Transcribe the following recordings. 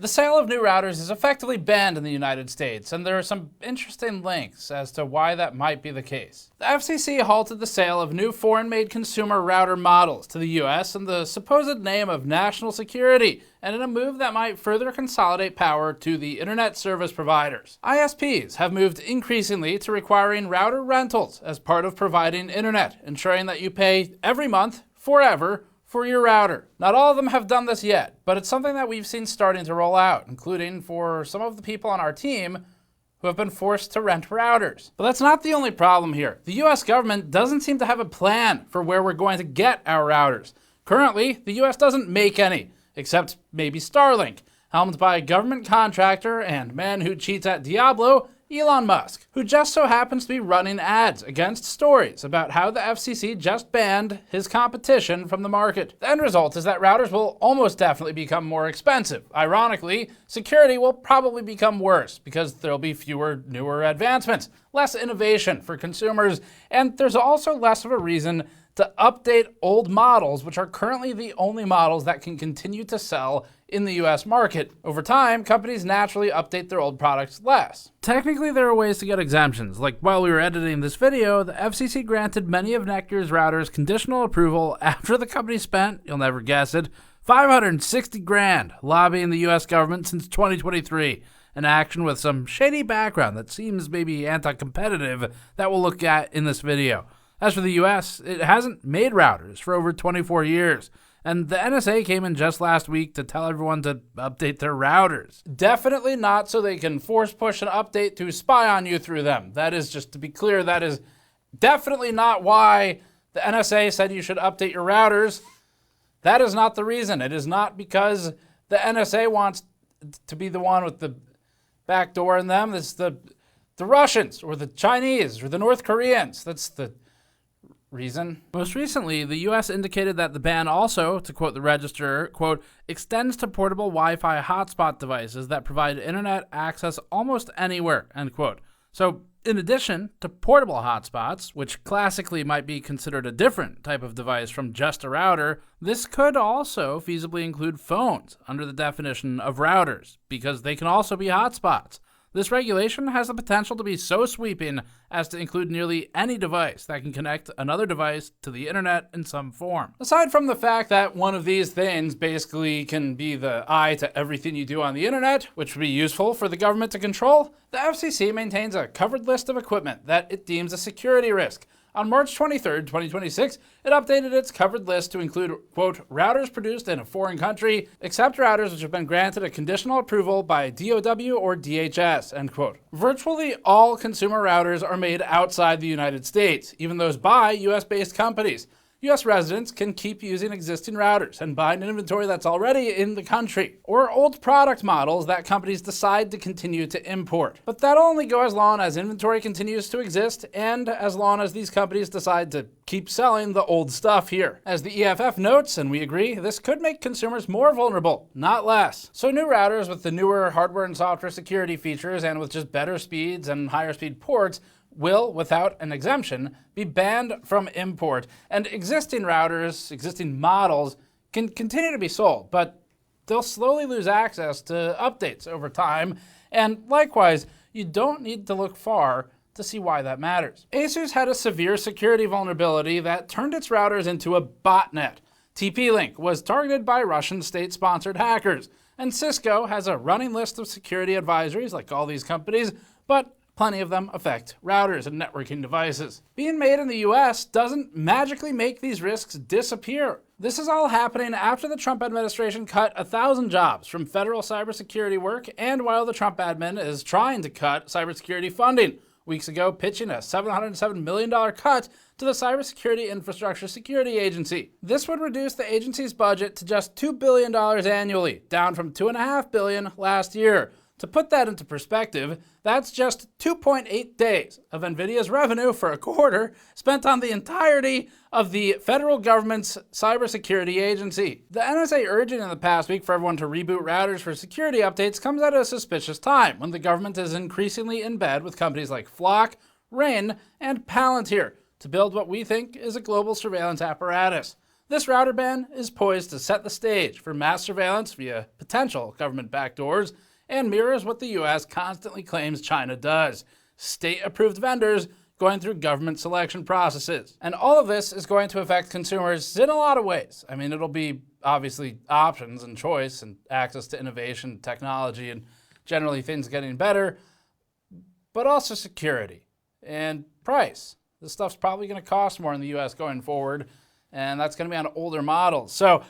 The sale of new routers is effectively banned in the United States, and there are some interesting links as to why that might be the case. The FCC halted the sale of new foreign-made consumer router models to the US in the supposed name of national security, and in a move that might further consolidate power to the internet service providers. ISPs have moved increasingly to requiring router rentals as part of providing internet, ensuring that you pay every month, forever, for your router. Not all of them have done this yet, but it's something that we've seen starting to roll out, including for some of the people on our team who have been forced to rent routers. But that's not the only problem here. The US government doesn't seem to have a plan for where we're going to get our routers. Currently, the US doesn't make any, except maybe Starlink, helmed by a government contractor and man who cheats at Diablo, Elon Musk, who just so happens to be running ads against stories about how the FCC just banned his competition from the market. The end result is that routers will almost definitely become more expensive. Ironically, security will probably become worse because there'll be fewer, newer advancements, less innovation for consumers, and there's also less of a reason to update old models, which are currently the only models that can continue to sell in the US market. Over time, companies naturally update their old products less. Technically, there are ways to get exemptions. Like while we were editing this video, the FCC granted many of Netgear's routers conditional approval after the company spent, you'll never guess it, $560,000 lobbying the US government since 2023. An action with some shady background that seems maybe anti-competitive that we'll look at in this video. As for the US, it hasn't made routers for over 24 years, and the NSA came in just last week to tell everyone to update their routers. Definitely not so they can force push an update to spy on you through them. That is, just to be clear, that is definitely not why the NSA said you should update your routers. That is not the reason. It is not because the NSA wants to be the one with the backdoor in them. It's the Russians or the Chinese or the North Koreans. That's the reason. Most recently, the US indicated that the ban also, to quote the Register, quote, extends to portable Wi-Fi hotspot devices that provide internet access almost anywhere, end quote. So, in addition to portable hotspots, which classically might be considered a different type of device from just a router, this could also feasibly include phones under the definition of routers, because they can also be hotspots. This regulation has the potential to be so sweeping as to include nearly any device that can connect another device to the internet in some form. Aside from the fact that one of these things basically can be the eye to everything you do on the internet, which would be useful for the government to control, the FCC maintains a covered list of equipment that it deems a security risk. On March 23, 2026, it updated its covered list to include, quote, routers produced in a foreign country, except routers which have been granted a conditional approval by DOW or DHS, end quote. Virtually all consumer routers are made outside the United States, even those by US-based companies. US residents can keep using existing routers and buy an inventory that's already in the country, or old product models that companies decide to continue to import. But that'll only go as long as inventory continues to exist and as long as these companies decide to keep selling the old stuff here. As the EFF notes, and we agree, this could make consumers more vulnerable, not less. So new routers with the newer hardware and software security features and with just better speeds and higher speed ports will, without an exemption, be banned from import, and existing routers, existing models, can continue to be sold, but they'll slowly lose access to updates over time, and likewise, you don't need to look far to see why that matters. Asus had a severe security vulnerability that turned its routers into a botnet. TP-Link was targeted by Russian state-sponsored hackers, and Cisco has a running list of security advisories like all these companies, but plenty of them affect routers and networking devices. Being made in the US doesn't magically make these risks disappear. This is all happening after the Trump administration cut 1,000 jobs from federal cybersecurity work, and while the Trump admin is trying to cut cybersecurity funding. Weeks ago, pitching a $707 million cut to the Cybersecurity Infrastructure Security Agency. This would reduce the agency's budget to just $2 billion annually, down from $2.5 billion last year. To put that into perspective, that's just 2.8 days of NVIDIA's revenue for a quarter spent on the entirety of the federal government's cybersecurity agency. The NSA urging in the past week for everyone to reboot routers for security updates comes at a suspicious time when the government is increasingly in bed with companies like Flock, Ring, and Palantir to build what we think is a global surveillance apparatus. This router ban is poised to set the stage for mass surveillance via potential government backdoors and mirrors what the US constantly claims China does: state-approved vendors going through government selection processes. And all of this is going to affect consumers in a lot of ways. I mean, it'll be obviously options and choice and access to innovation, technology, and generally things getting better, but also security and price. This stuff's probably going to cost more in the US going forward, and that's going to be on older models. So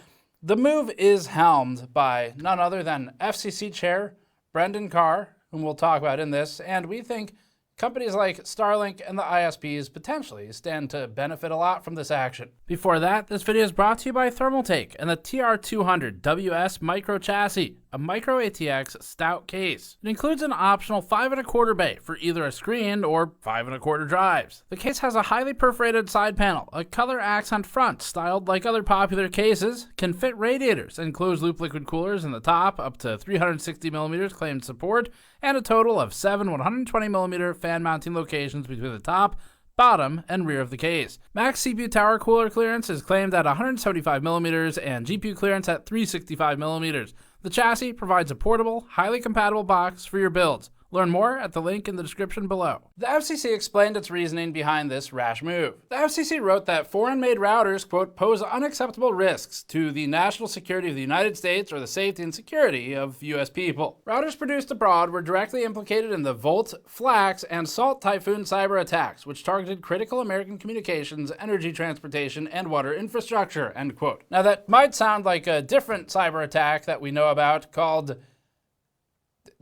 the move is helmed by none other than FCC Chair Brendan Carr, whom we'll talk about in this, and we think companies like Starlink and the ISPs potentially stand to benefit a lot from this action. Before that, this video is brought to you by Thermaltake and the TR200 WS Micro Chassis, a micro ATX stout case. It includes an optional 5 1/4 bay for either a screen or 5 1/4 drives. The case has a highly perforated side panel, a color accent front styled like other popular cases, can fit radiators and closed loop liquid coolers in the top, up to 360mm claimed support, and a total of 7 120mm fan mounting locations between the top, bottom, and rear of the case. Max CPU tower cooler clearance is claimed at 175mm and GPU clearance at 365mm. The chassis provides a portable, highly compatible box for your builds. Learn more at the link in the description below. The FCC explained its reasoning behind this rash move. The FCC wrote that foreign-made routers, quote, pose unacceptable risks to the national security of the United States or the safety and security of U.S. people. Routers produced abroad were directly implicated in the Volt, Flax, and Salt Typhoon cyber attacks, which targeted critical American communications, energy transportation, and water infrastructure, end quote. Now that might sound like a different cyber attack that we know about called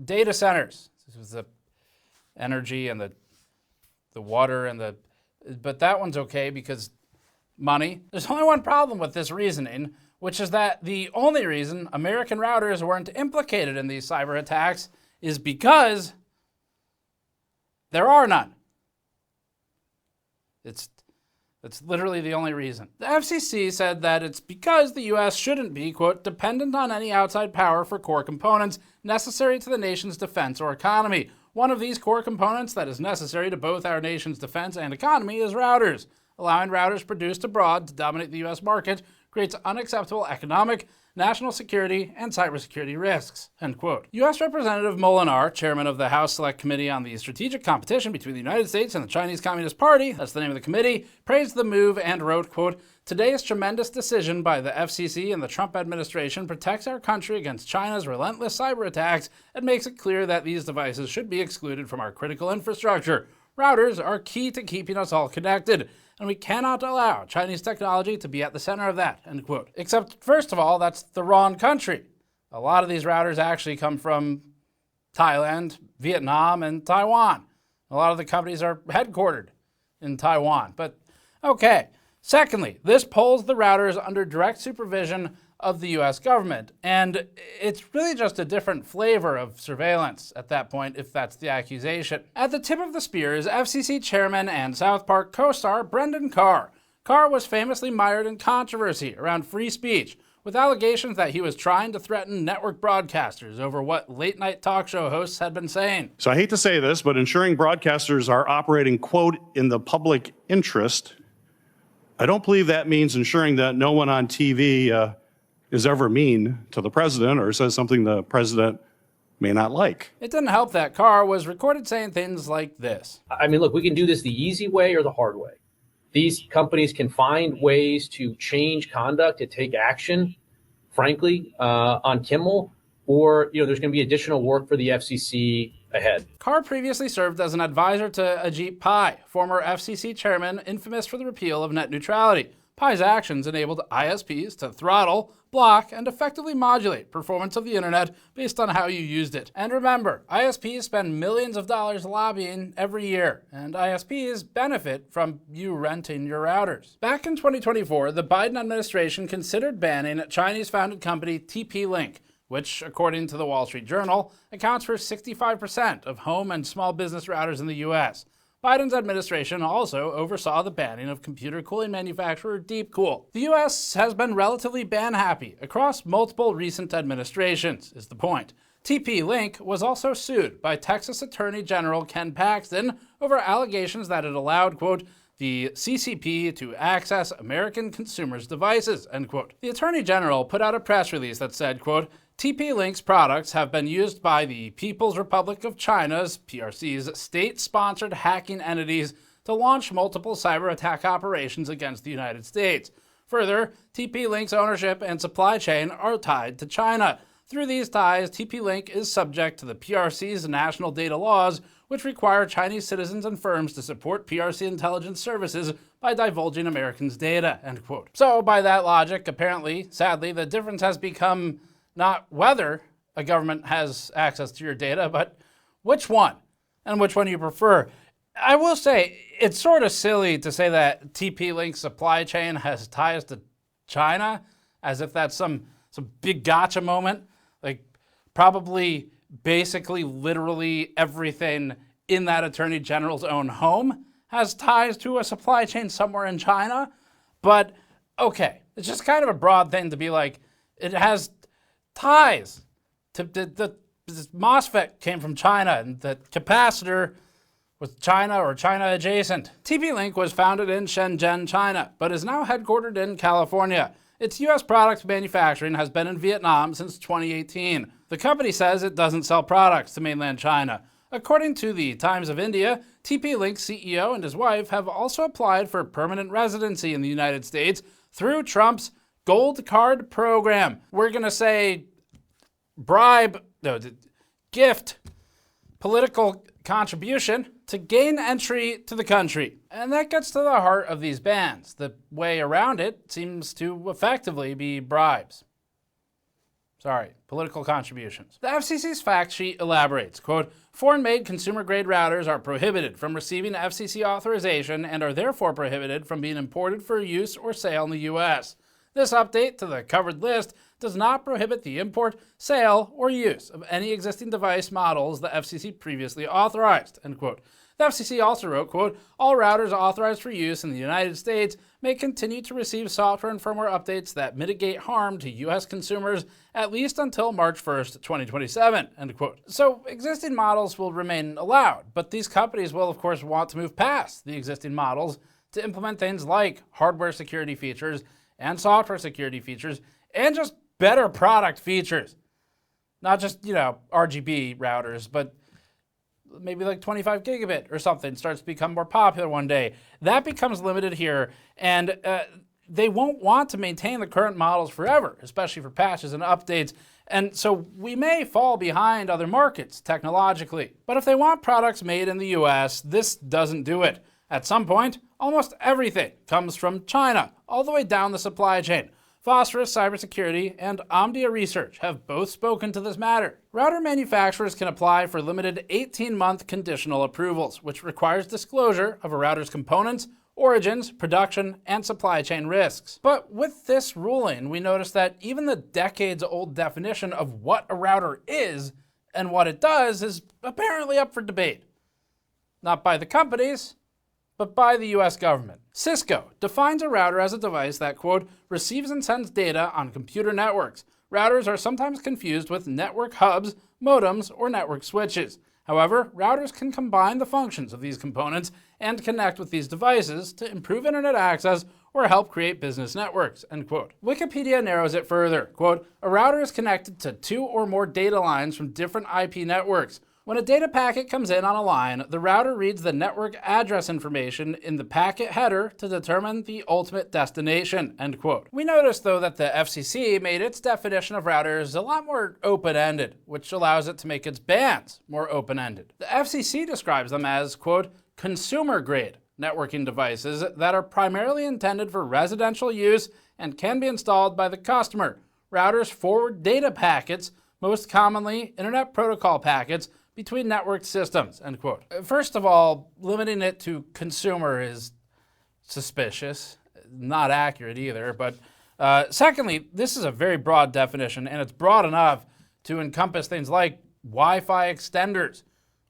data centers. This was the energy and the water and but that one's okay because money. There's only one problem with this reasoning, which is that the only reason American routers weren't implicated in these cyber attacks is because there are none. That's literally the only reason. The FCC said that it's because the US shouldn't be, quote, dependent on any outside power for core components necessary to the nation's defense or economy. One of these core components that is necessary to both our nation's defense and economy is routers. Allowing routers produced abroad to dominate the US market creates unacceptable economic, national security, and cybersecurity risks, end quote. U.S. Representative Molinar, chairman of the House Select Committee on the Strategic Competition between the United States and the Chinese Communist Party, that's the name of the committee, praised the move and wrote, quote, today's tremendous decision by the FCC and the Trump administration protects our country against China's relentless cyber attacks and makes it clear that these devices should be excluded from our critical infrastructure. Routers are key to keeping us all connected, and we cannot allow Chinese technology to be at the center of that, end quote. Except, first of all, that's the wrong country. A lot of these routers actually come from Thailand, Vietnam, and Taiwan. A lot of the companies are headquartered in Taiwan, but okay. Secondly, this pulls the routers under direct supervision of the US government, and it's really just a different flavor of surveillance at that point, if that's the accusation. At the tip of the spear is FCC chairman and South Park co-star Brendan Carr. Carr was famously mired in controversy around free speech, with allegations that he was trying to threaten network broadcasters over what late-night talk show hosts had been saying. So I hate to say this, but ensuring broadcasters are operating, quote, in the public interest, I don't believe that means ensuring that no one on TV is ever mean to the president or says something the president may not like. It didn't help that Carr was recorded saying things like this. I mean, look, we can do this the easy way or the hard way. These companies can find ways to change conduct, to take action, frankly, on Kimmel, or there's going to be additional work for the FCC ahead. Carr previously served as an advisor to Ajit Pai, former FCC chairman infamous for the repeal of net neutrality. Pai's actions enabled ISPs to throttle, block, and effectively modulate performance of the internet based on how you used it. And remember, ISPs spend millions of dollars lobbying every year, and ISPs benefit from you renting your routers. Back in 2024, the Biden administration considered banning Chinese-founded company TP-Link, which, according to the Wall Street Journal, accounts for 65% of home and small business routers in the US. Biden's administration also oversaw the banning of computer cooling manufacturer Deepcool. The US has been relatively ban-happy across multiple recent administrations, is the point. TP-Link was also sued by Texas Attorney General Ken Paxton over allegations that it allowed, quote, the CCP to access American consumers' devices, end quote. The Attorney General put out a press release that said, quote, TP-Link's products have been used by the People's Republic of China's, PRC's, state-sponsored hacking entities to launch multiple cyber attack operations against the United States. Further, TP-Link's ownership and supply chain are tied to China. Through these ties, TP-Link is subject to the PRC's national data laws, which require Chinese citizens and firms to support PRC intelligence services by divulging Americans' data, end quote. So by that logic, apparently, sadly, the difference has become not whether a government has access to your data, but which one, and which one you prefer. I will say, it's sort of silly to say that TP-Link's supply chain has ties to China, as if that's some big gotcha moment. Like, probably, basically, literally everything in that Attorney General's own home has ties to a supply chain somewhere in China. But, okay, it's just kind of a broad thing to be like, it has ties to the MOSFET came from China, and the capacitor was China or China adjacent. TP-Link was founded in Shenzhen, China, but is now headquartered in California. Its U.S. product manufacturing has been in Vietnam since 2018. The company says it doesn't sell products to mainland China. According to the Times of India, TP-Link's CEO and his wife have also applied for permanent residency in the United States through Trump's Gold Card program. We're going to say gift, political contribution to gain entry to the country. And that gets to the heart of these bans. The way around it seems to effectively be bribes. Sorry, political contributions. The FCC's fact sheet elaborates, quote, foreign-made consumer-grade routers are prohibited from receiving FCC authorization and are therefore prohibited from being imported for use or sale in the U.S. This update to the covered list does not prohibit the import, sale, or use of any existing device models the FCC previously authorized, end quote. The FCC also wrote, quote, all routers authorized for use in the United States may continue to receive software and firmware updates that mitigate harm to U.S. consumers at least until March 1st, 2027, end quote. So existing models will remain allowed, but these companies will, of course, want to move past the existing models to implement things like hardware security features and software security features and just better product features. Not just, RGB routers, but maybe like 25 gigabit or something starts to become more popular one day. That becomes limited here, and they won't want to maintain the current models forever, especially for patches and updates. And so we may fall behind other markets technologically. But if they want products made in the US, this doesn't do it. At some point, almost everything comes from China, all the way down the supply chain. Phosphorus Cybersecurity and Omdia Research have both spoken to this matter. Router manufacturers can apply for limited 18-month conditional approvals, which requires disclosure of a router's components, origins, production, and supply chain risks. But with this ruling, we notice that even the decades-old definition of what a router is and what it does is apparently up for debate. Not by the companies, but by the US government. Cisco defines a router as a device that, quote, receives and sends data on computer networks. Routers are sometimes confused with network hubs, modems, or network switches. However, routers can combine the functions of these components and connect with these devices to improve internet access or help create business networks, end quote. Wikipedia narrows it further, quote, a router is connected to 2 or more data lines from different IP networks. When a data packet comes in on a line, the router reads the network address information in the packet header to determine the ultimate destination, end quote. We noticed, though, that the FCC made its definition of routers a lot more open-ended, which allows it to make its bans more open-ended. The FCC describes them as, quote, consumer-grade networking devices that are primarily intended for residential use and can be installed by the customer. Routers forward data packets, most commonly Internet Protocol packets, between networked systems, end quote. First of all, limiting it to consumer is suspicious, not accurate either, but secondly, this is a very broad definition, and it's broad enough to encompass things like Wi-Fi extenders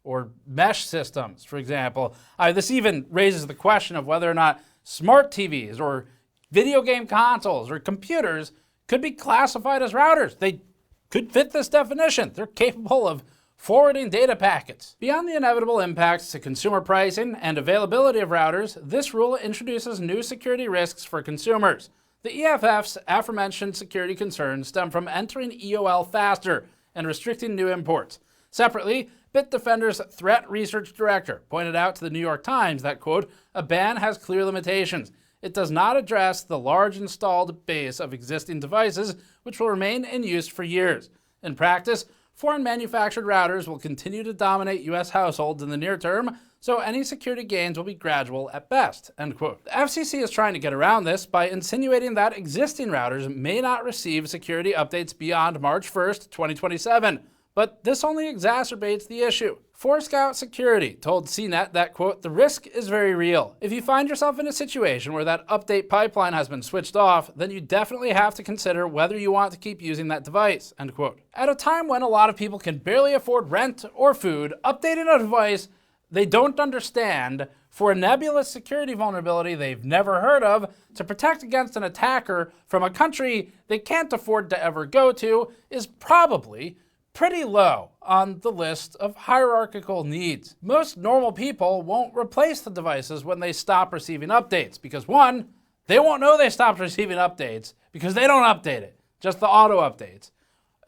or mesh systems, for example. This even raises the question of whether or not smart TVs or video game consoles or computers could be classified as routers. They could fit this definition. They're capable of forwarding data packets. Beyond the inevitable impacts to consumer pricing and availability of routers, this rule introduces new security risks for consumers. The EFF's aforementioned security concerns stem from entering EOL faster and restricting new imports. Separately, Bitdefender's threat research director pointed out to the New York Times that, quote, a ban has clear limitations. It does not address the large installed base of existing devices, which will remain in use for years. In practice, foreign manufactured routers will continue to dominate U.S. households in the near term, so any security gains will be gradual at best, end quote. The FCC is trying to get around this by insinuating that existing routers may not receive security updates beyond March 1st, 2027. But this only exacerbates the issue. Forescout Security told CNET that, quote, the risk is very real. If you find yourself in a situation where that update pipeline has been switched off, then you definitely have to consider whether you want to keep using that device, end quote. At a time when a lot of people can barely afford rent or food, updating a device they don't understand for a nebulous security vulnerability they've never heard of to protect against an attacker from a country they can't afford to ever go to is probably pretty low on the list of hierarchical needs. Most normal people won't replace the devices when they stop receiving updates because, one, they won't know they stopped receiving updates because they don't update it, just the auto updates.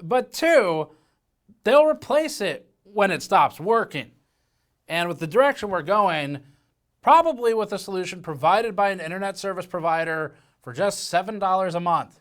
But two, they'll replace it when it stops working. And with the direction we're going, probably with a solution provided by an internet service provider for just $7 a month.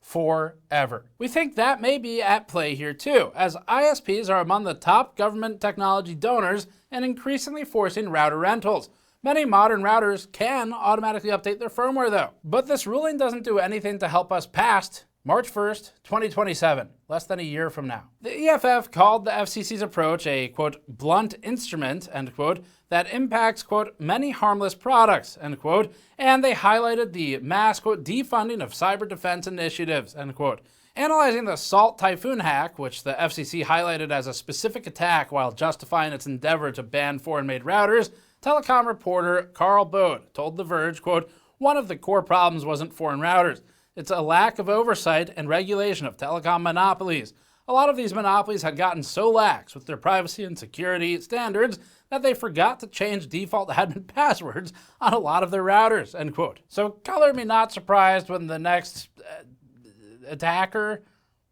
Forever. We think that may be at play here too, as ISPs are among the top government technology donors and increasingly forcing router rentals. Many modern routers can automatically update their firmware though. But this ruling doesn't do anything to help us past March 1st, 2027, less than a year from now. The EFF called the FCC's approach a, quote, blunt instrument, end quote, that impacts, quote, many harmless products, end quote, and they highlighted the mass, quote, defunding of cyber defense initiatives, end quote. Analyzing the Salt Typhoon hack, which the FCC highlighted as a specific attack while justifying its endeavor to ban foreign-made routers, telecom reporter Carl Bode told The Verge, quote, one of the core problems wasn't foreign routers. It's a lack of oversight and regulation of telecom monopolies. A lot of these monopolies had gotten so lax with their privacy and security standards that they forgot to change default admin passwords on a lot of their routers, end quote. So color me not surprised when the next attacker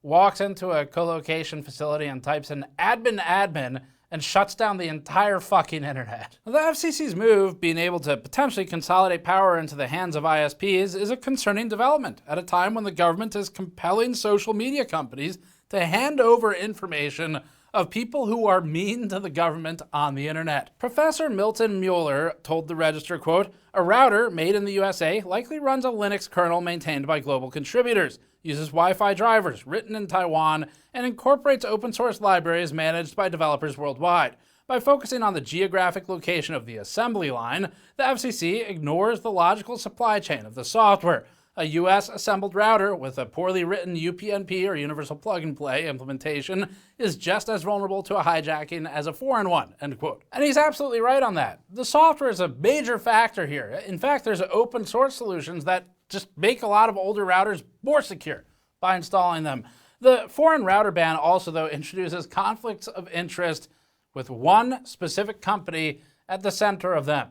walks into a colocation facility and types in admin and shuts down the entire fucking internet. The FCC's move, being able to potentially consolidate power into the hands of ISPs, is a concerning development at a time when the government is compelling social media companies to hand over information of people who are mean to the government on the internet. Professor Milton Mueller told the Register, quote, a router made in the USA likely runs a Linux kernel maintained by global contributors, uses Wi-Fi drivers written in Taiwan, and incorporates open source libraries managed by developers worldwide. By focusing on the geographic location of the assembly line, the FCC ignores the logical supply chain of the software. A US assembled router with a poorly written UPnP or universal plug-and-play implementation is just as vulnerable to a hijacking as a foreign one, end quote. And he's absolutely right on that. The software is a major factor here. In fact, there's open source solutions that just make a lot of older routers more secure by installing them. The foreign router ban also, though, introduces conflicts of interest with one specific company at the center of them.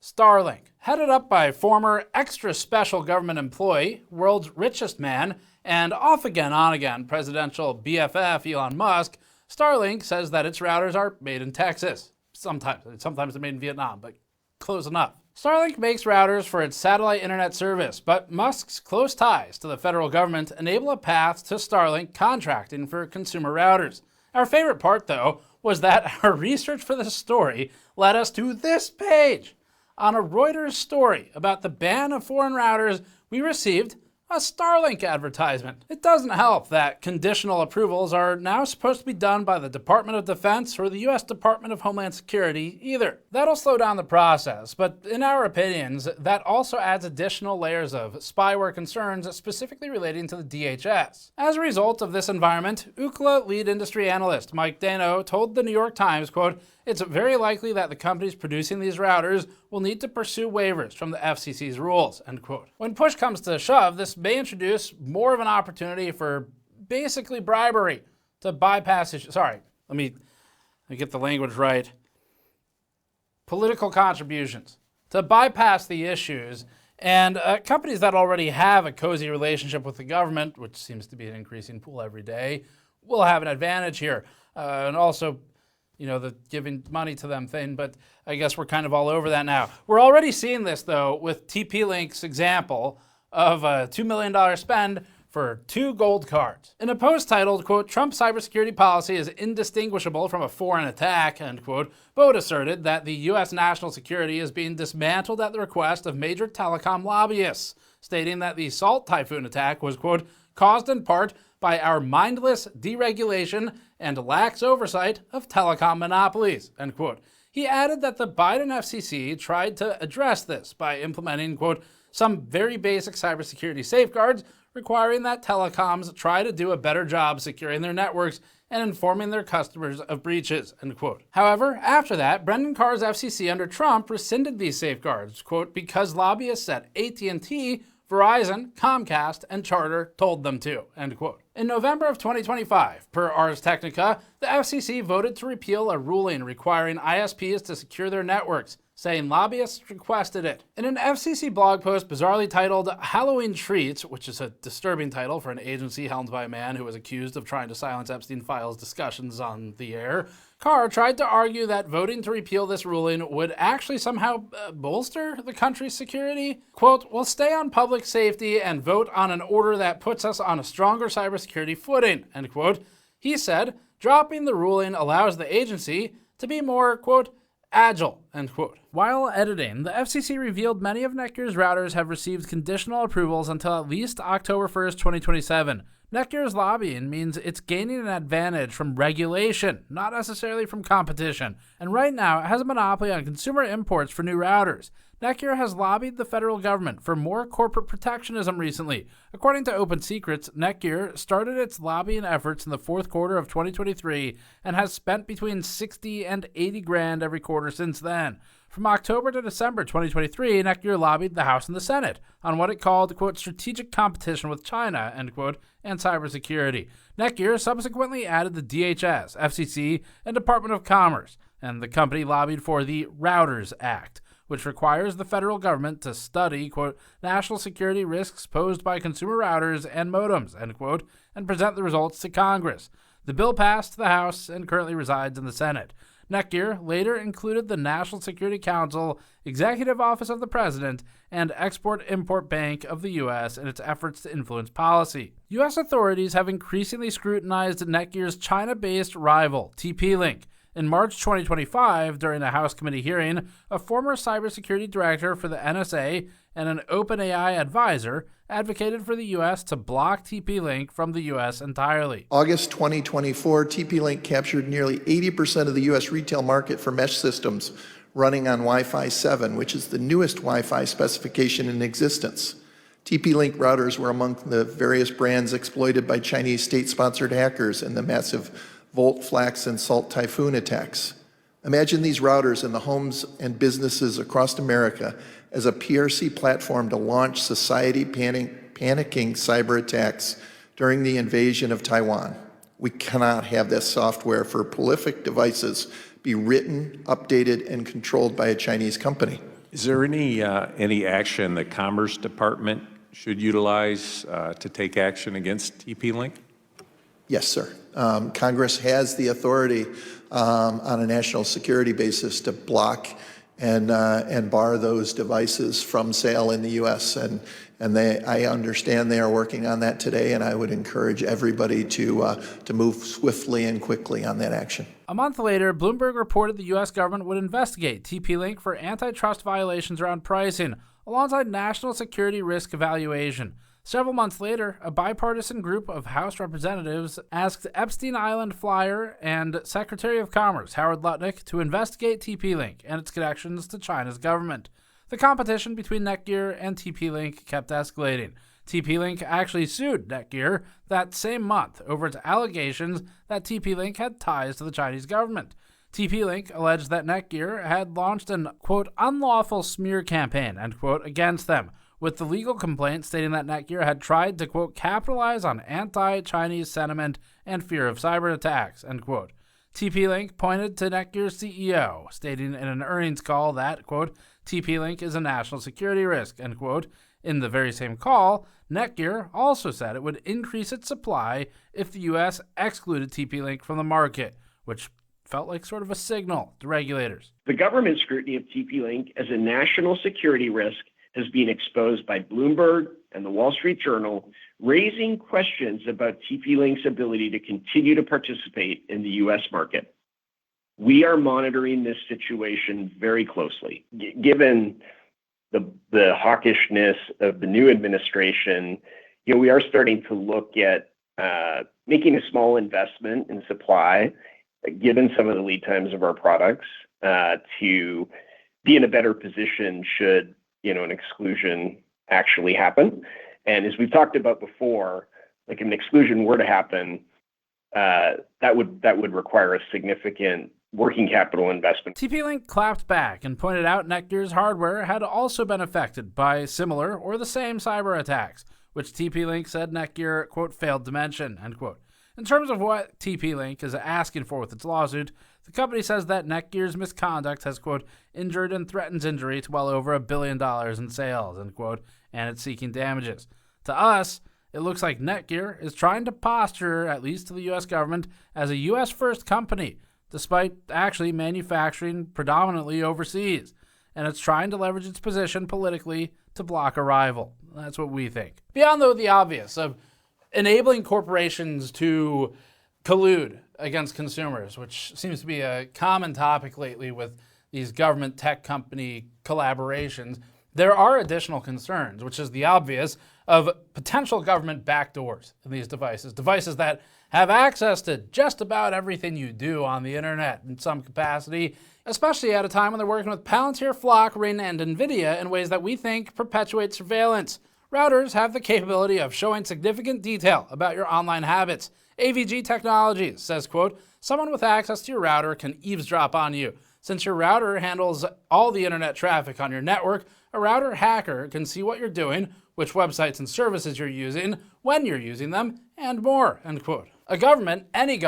Starlink, headed up by former extra special government employee, world's richest man, and off-again, on-again presidential BFF Elon Musk, Starlink says that its routers are made in Texas. Sometimes they're made in Vietnam, but close enough. Starlink makes routers for its satellite internet service, but Musk's close ties to the federal government enable a path to Starlink contracting for consumer routers. Our favorite part, though, was that our research for this story led us to this page. On a Reuters story about the ban of foreign routers, we received a Starlink advertisement. It doesn't help that conditional approvals are now supposed to be done by the Department of Defense or the US Department of Homeland Security either. That'll slow down the process, but in our opinions, that also adds additional layers of spyware concerns specifically relating to the DHS. As a result of this environment, Ookla lead industry analyst Mike Dano told the New York Times, quote, it's very likely that the companies producing these routers will need to pursue waivers from the FCC's rules, end quote. When push comes to shove, this may introduce more of an opportunity for basically bribery. to bypass issues. Sorry, let me get the language right. Political contributions to bypass the issues. And companies that already have a cozy relationship with the government, which seems to be an increasing pool every day, will have an advantage here. And also, the giving money to them thing, but I guess we're kind of all over that now. We're already seeing this, though, with TP-Link's example of a $2 million spend for 2 gold cards. In a post titled, quote, "Trump's cybersecurity policy is indistinguishable from a foreign attack," end quote, Bode asserted that the U.S. national security is being dismantled at the request of major telecom lobbyists, stating that the Salt Typhoon attack was, quote, "caused in part by our mindless deregulation and lax oversight of telecom monopolies," end quote. He added that the Biden FCC tried to address this by implementing, quote, "some very basic cybersecurity safeguards requiring that telecoms try to do a better job securing their networks and informing their customers of breaches," end quote. However, after that, Brendan Carr's FCC under Trump rescinded these safeguards, quote, "because lobbyists at AT&T, Verizon, Comcast, and Charter told them to," end quote. In November of 2025, per Ars Technica, the FCC voted to repeal a ruling requiring ISPs to secure their networks, saying lobbyists requested it. In an FCC blog post bizarrely titled "Halloween Treats," which is a disturbing title for an agency helmed by a man who was accused of trying to silence Epstein files discussions on the air, Carr tried to argue that voting to repeal this ruling would actually somehow bolster the country's security. Quote, "We'll stay on public safety and vote on an order that puts us on a stronger cybersecurity footing," end quote. He said, dropping the ruling allows the agency to be more, quote, "agile," end quote. While editing, the FCC revealed many of Netgear's routers have received conditional approvals until at least October 1st, 2027. Netgear's lobbying means it's gaining an advantage from regulation, not necessarily from competition. And right now, it has a monopoly on consumer imports for new routers. Netgear has lobbied the federal government for more corporate protectionism recently. According to Open Secrets, Netgear started its lobbying efforts in the fourth quarter of 2023 and has spent between 60 and 80 grand every quarter since then. From October to December 2023, Netgear lobbied the House and the Senate on what it called, quote, "strategic competition with China," end quote, and cybersecurity. Netgear subsequently added the DHS, FCC, and Department of Commerce, and the company lobbied for the Routers Act, which requires the federal government to study, quote, "national security risks posed by consumer routers and modems," end quote, and present the results to Congress. The bill passed the House and currently resides in the Senate. Netgear later included the National Security Council, Executive Office of the President, and Export-Import Bank of the U.S. in its efforts to influence policy. U.S. authorities have increasingly scrutinized Netgear's China-based rival, TP-Link. In March 2025, during a House committee hearing, a former cybersecurity director for the NSA and an OpenAI advisor advocated for the U.S. to block TP-Link from the U.S. entirely. August 2024, TP-Link captured nearly 80% of the U.S. retail market for mesh systems running on Wi-Fi 7, which is the newest Wi-Fi specification in existence. TP-Link routers were among the various brands exploited by Chinese state-sponsored hackers in the massive Volt, Flax, and Salt Typhoon attacks. Imagine these routers in the homes and businesses across America as a PRC platform to launch society panicking cyber attacks during the invasion of Taiwan. We cannot have this software for prolific devices be written, updated, and controlled by a Chinese company. Is there any action the Commerce Department should utilize to take action against TP-Link? Yes, sir. Congress has the authority on a national security basis to block and bar those devices from sale in the U.S. And I understand they are working on that today, and I would encourage everybody to move swiftly and quickly on that action. A month later, Bloomberg reported the U.S. government would investigate TP-Link for antitrust violations around pricing, alongside national security risk evaluation. Several months later, a bipartisan group of House representatives asked Epstein Island flyer and Secretary of Commerce Howard Lutnick to investigate TP-Link and its connections to China's government. The competition between Netgear and TP-Link kept escalating. TP-Link actually sued Netgear that same month over its allegations that TP-Link had ties to the Chinese government. TP-Link alleged that Netgear had launched an, quote, "unlawful smear campaign," end quote, against them, with the legal complaint stating that Netgear had tried to, quote, capitalize on anti-Chinese sentiment and fear of cyber attacks, end quote. TP-Link pointed to Netgear's CEO, stating in an earnings call that, quote, TP-Link is a national security risk, end quote. In the very same call, Netgear also said it would increase its supply if the U.S. excluded TP-Link from the market, which felt like sort of a signal to regulators. The government scrutiny of TP-Link as a national security risk has been exposed by Bloomberg and the Wall Street Journal, raising questions about TP-Link's ability to continue to participate in the U.S. market. We are monitoring this situation very closely. Given the hawkishness of the new administration, we are starting to look at making a small investment in supply, given some of the lead times of our products, to be in a better position should an exclusion actually happen. And as we've talked about before, like if an exclusion were to happen, that would require a significant working capital investment. TP-Link clapped back and pointed out Netgear's hardware had also been affected by similar or the same cyber attacks, which TP-Link said Netgear, quote, failed to mention, end quote. In terms of what TP-Link is asking for with its lawsuit, the company says that Netgear's misconduct has, quote, injured and threatens injury to well over $1 billion in sales, end quote, and it's seeking damages. To us, it looks like Netgear is trying to posture, at least to the U.S. government, as a U.S.-first company, despite actually manufacturing predominantly overseas. And it's trying to leverage its position politically to block a rival. That's what we think. Beyond, though, the obvious of enabling corporations to collude against consumers, which seems to be a common topic lately with these government tech company collaborations, there are additional concerns, which is the obvious, of potential government backdoors in these devices that have access to just about everything you do on the internet in some capacity, especially at a time when they're working with Palantir, Flock, Ring, and NVIDIA in ways that we think perpetuate surveillance. Routers have the capability of showing significant detail about your online habits. AVG Technologies says, quote, someone with access to your router can eavesdrop on you. Since your router handles all the internet traffic on your network, a router hacker can see what you're doing, which websites and services you're using, when you're using them, and more, end quote. A government, any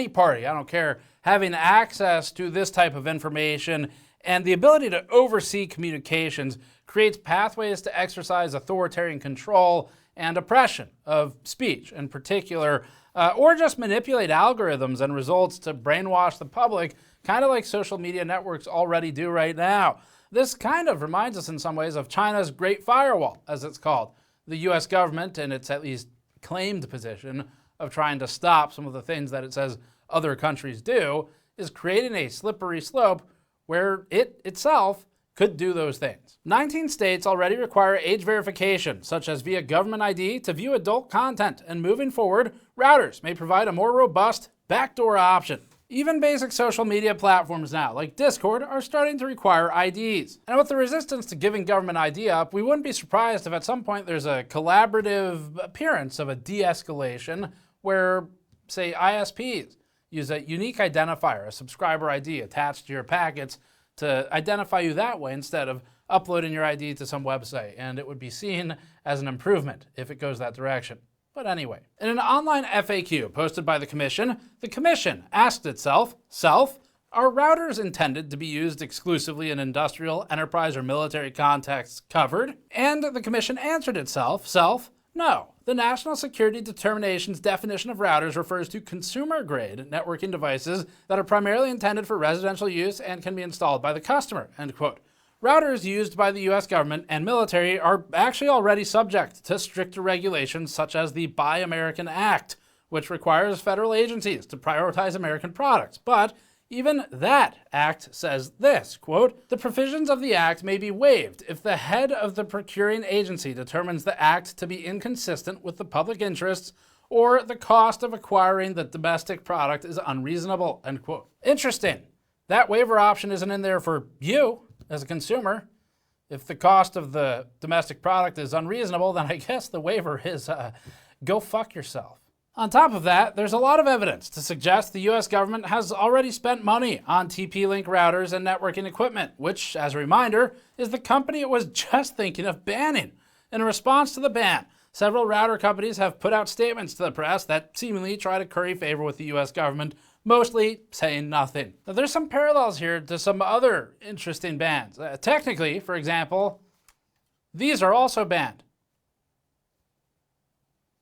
party, I don't care, having access to this type of information and the ability to oversee communications creates pathways to exercise authoritarian control and oppression of speech in particular, or just manipulate algorithms and results to brainwash the public, kind of like social media networks already do right now. This kind of reminds us in some ways of China's Great Firewall, as it's called. The U.S. government, in its at least claimed position of trying to stop some of the things that it says other countries do, is creating a slippery slope where it itself could do those things. 19 states already require age verification, such as via government ID, to view adult content, and moving forward, routers may provide a more robust backdoor option. Even basic social media platforms now, like Discord, are starting to require IDs. And with the resistance to giving government ID up, we wouldn't be surprised if at some point there's a collaborative appearance of a de-escalation where, say, ISPs use a unique identifier, a subscriber ID attached to your packets to identify you that way instead of uploading your ID to some website. And it would be seen as an improvement if it goes that direction. But anyway, in an online FAQ posted by the Commission asked itself, are routers intended to be used exclusively in industrial, enterprise, or military contexts covered? And the Commission answered itself, no. The National Security Determination's definition of routers refers to consumer-grade networking devices that are primarily intended for residential use and can be installed by the customer, end quote. Routers used by the U.S. government and military are actually already subject to stricter regulations such as the Buy American Act, which requires federal agencies to prioritize American products. But even that act says this, quote, the provisions of the act may be waived if the head of the procuring agency determines the act to be inconsistent with the public interests or the cost of acquiring the domestic product is unreasonable, end quote. Interesting. That waiver option isn't in there for you as a consumer. If the cost of the domestic product is unreasonable, then I guess the waiver is go fuck yourself. On top of that, there's a lot of evidence to suggest the U.S. government has already spent money on TP-Link routers and networking equipment, which, as a reminder, is the company it was just thinking of banning. In response to the ban, several router companies have put out statements to the press that seemingly try to curry favor with the US government, mostly saying nothing. Now, there's some parallels here to some other interesting bans. Technically, for example, these are also banned.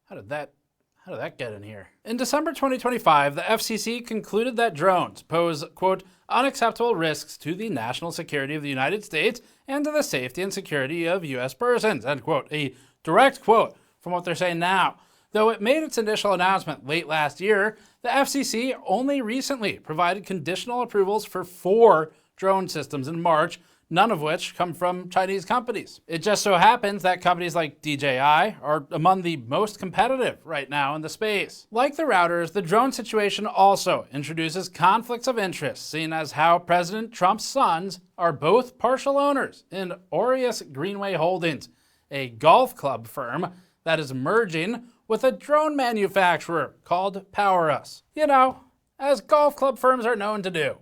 How did that get in here? In December 2025, the FCC concluded that drones pose, quote, unacceptable risks to the national security of the United States and to the safety and security of U.S. persons, end quote. A direct quote from what they're saying now. Though it made its initial announcement late last year, the FCC only recently provided conditional approvals for 4 drone systems in March, none of which come from Chinese companies. It just so happens that companies like DJI are among the most competitive right now in the space. Like the routers, the drone situation also introduces conflicts of interest, seeing as how President Trump's sons are both partial owners in Aureus Greenway Holdings, a golf club firm that is merging with a drone manufacturer called PowerUs. You know, as golf club firms are known to do.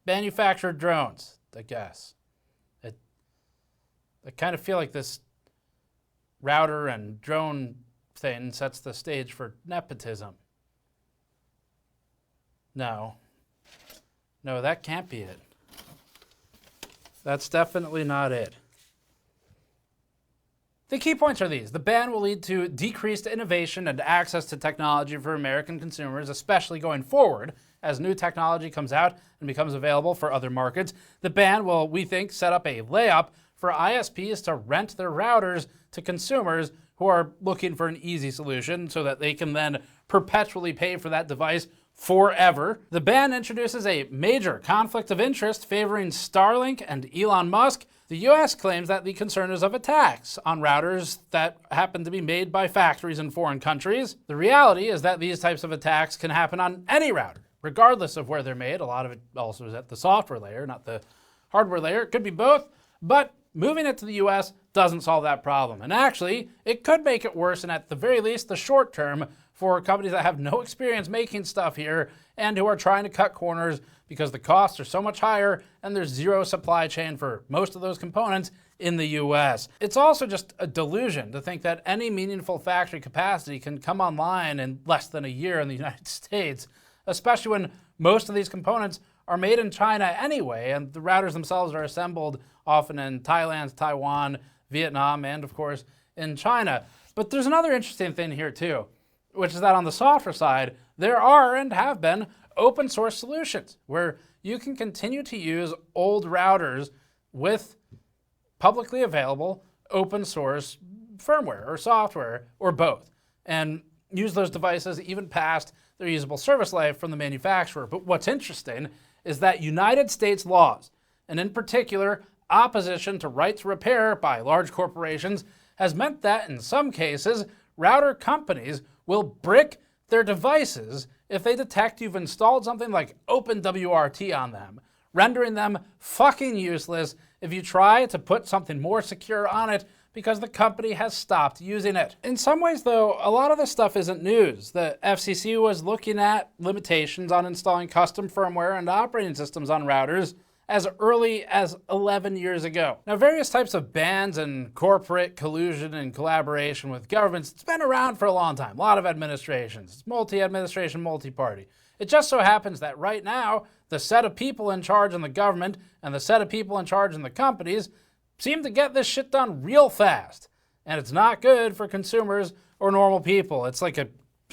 Manufacture drones, I guess. I kind of feel like this router and drone thing sets the stage for nepotism. No, that can't be it. That's definitely not it. The key points are these. The ban will lead to decreased innovation and access to technology for American consumers, especially going forward as new technology comes out and becomes available for other markets. The ban will, we think, set up a layup for ISPs to rent their routers to consumers who are looking for an easy solution so that they can then perpetually pay for that device forever. The ban introduces a major conflict of interest favoring Starlink and Elon Musk. The US claims that the concern is of attacks on routers that happen to be made by factories in foreign countries. The reality is that these types of attacks can happen on any router, regardless of where they're made. A lot of it also is at the software layer, not the hardware layer. It could be both, but moving it to the US doesn't solve that problem. And actually, it could make it worse, and at the very least, the short term, for companies that have no experience making stuff here and who are trying to cut corners because the costs are so much higher and there's zero supply chain for most of those components in the US. It's also just a delusion to think that any meaningful factory capacity can come online in less than a year in the United States, especially when most of these components are made in China anyway, and the routers themselves are assembled often in Thailand, Taiwan, Vietnam, and of course in China. But there's another interesting thing here too, which is that on the software side, there are and have been open source solutions where you can continue to use old routers with publicly available open source firmware or software or both, and use those devices even past their usable service life from the manufacturer. But what's interesting is that United States laws, and in particular opposition to right to repair by large corporations, has meant that in some cases, router companies will brick their devices if they detect you've installed something like OpenWRT on them, rendering them fucking useless if you try to put something more secure on it because the company has stopped using it. In some ways, though, a lot of this stuff isn't news. The FCC was looking at limitations on installing custom firmware and operating systems on routers as early as 11 years ago. Now, various types of bans and corporate collusion and collaboration with governments, it's been around for a long time. A lot of administrations. It's multi-administration, multi-party. It just so happens that right now, the set of people in charge in the government and the set of people in charge in the companies seem to get this shit done real fast. And it's not good for consumers or normal people. It's like a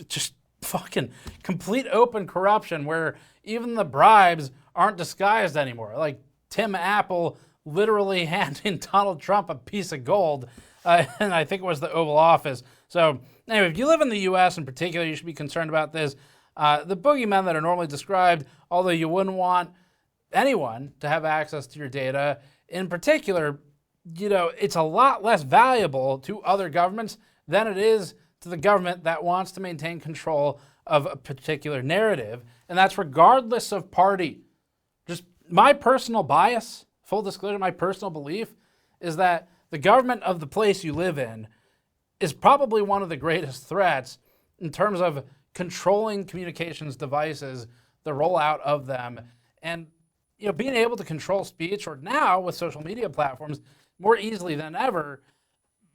just fucking complete open corruption where even the bribes aren't disguised anymore. Like Tim Apple literally handing Donald Trump a piece of gold, and I think it was the Oval Office. So anyway, if you live in the US in particular, you should be concerned about this. The boogeymen that are normally described, although you wouldn't want anyone to have access to your data, in particular, you know, it's a lot less valuable to other governments than it is to the government that wants to maintain control of a particular narrative, and that's regardless of party. Just my personal bias, full disclosure, my personal belief is that the government of the place you live in is probably one of the greatest threats in terms of controlling communications devices, the rollout of them, and being able to control speech, or now with social media platforms, more easily than ever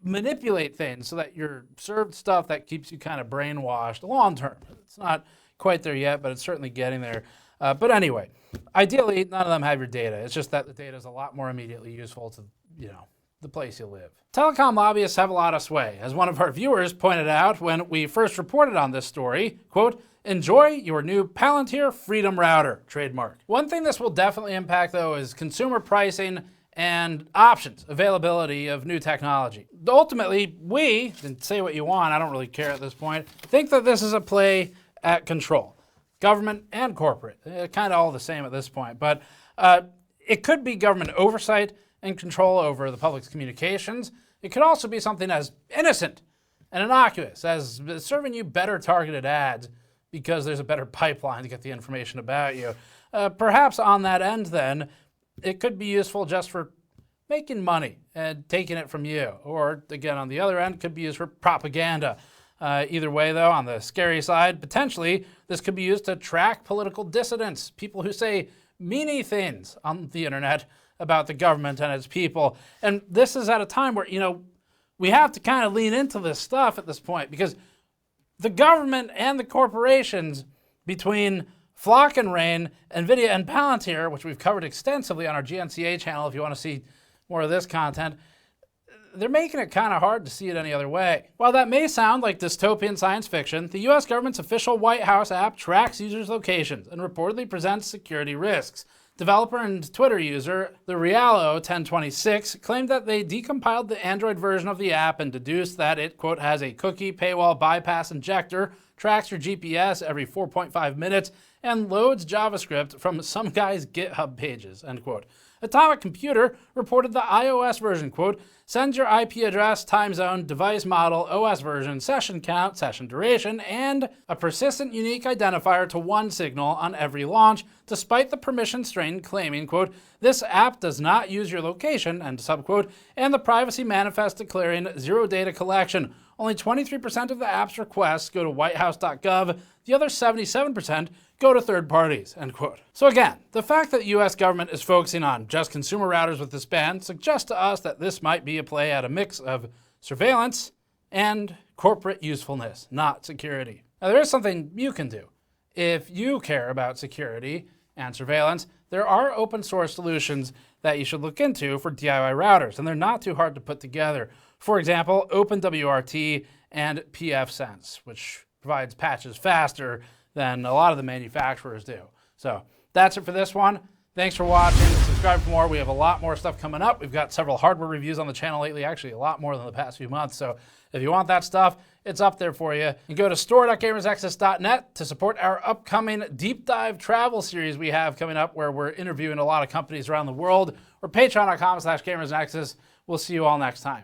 manipulate things so that you're served stuff that keeps you kind of brainwashed long term. It's not quite there yet, but it's certainly getting there. But anyway, ideally, none of them have your data. It's just that the data is a lot more immediately useful to, the place you live. Telecom lobbyists have a lot of sway. As one of our viewers pointed out when we first reported on this story, quote, enjoy your new Palantir Freedom Router, trademark. One thing this will definitely impact, though, is consumer pricing and options, availability of new technology. Ultimately, we, and say what you want, I don't really care at this point, think that this is a play at control. Government and corporate, kind of all the same at this point. But it could be government oversight and control over the public's communications. It could also be something as innocent and innocuous as serving you better targeted ads because there's a better pipeline to get the information about you. Perhaps on that end, then, it could be useful just for making money and taking it from you. Or, again, on the other end, it could be used for propaganda. Either way, though, on the scary side, potentially, this could be used to track political dissidents, people who say meany things on the internet about the government and its people. And this is at a time where, we have to kind of lean into this stuff at this point because the government and the corporations between Flock and Rain, NVIDIA and Palantir, which we've covered extensively on our GNCA channel if you want to see more of this content, they're making it kind of hard to see it any other way. While that may sound like dystopian science fiction, the US government's official White House app tracks users' locations and reportedly presents security risks. Developer and Twitter user, the Realo1026, claimed that they decompiled the Android version of the app and deduced that it, quote, has a cookie paywall bypass injector, tracks your GPS every 4.5 minutes, and loads JavaScript from some guy's GitHub pages, end quote. Atomic Computer reported the iOS version, quote, sends your IP address, time zone, device model, OS version, session count, session duration, and a persistent unique identifier to one signal on every launch, despite the permission strain claiming, quote, this app does not use your location, end subquote, and the privacy manifest declaring zero data collection. Only 23% of the app's requests go to whitehouse.gov, the other 77% go to third parties, end quote. So again, the fact that the US government is focusing on just consumer routers with this ban suggests to us that this might be a play at a mix of surveillance and corporate usefulness, not security. Now there is something you can do. If you care about security and surveillance, there are open source solutions that you should look into for DIY routers, and they're not too hard to put together. For example, OpenWRT and pfSense, which provides patches faster than a lot of the manufacturers do. So that's it for this one. Thanks for watching. Subscribe for more. We have a lot more stuff coming up. We've got several hardware reviews on the channel lately, actually a lot more than the past few months. So if you want that stuff, it's up there for you. You go to store.gamersnexus.net to support our upcoming deep dive travel series we have coming up where we're interviewing a lot of companies around the world, or patreon.com/gamersnexus. We'll see you all next time.